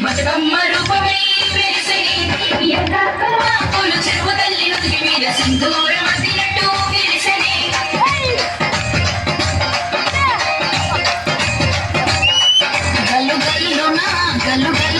బతుకమ్మ రూపమై వెలిసెని పూలు చెరువు తల్లి నుదుటి మీద సింధూరం అద్దినట్టు వెలిసెని గల్లు గల్లున గల్లు గల్లు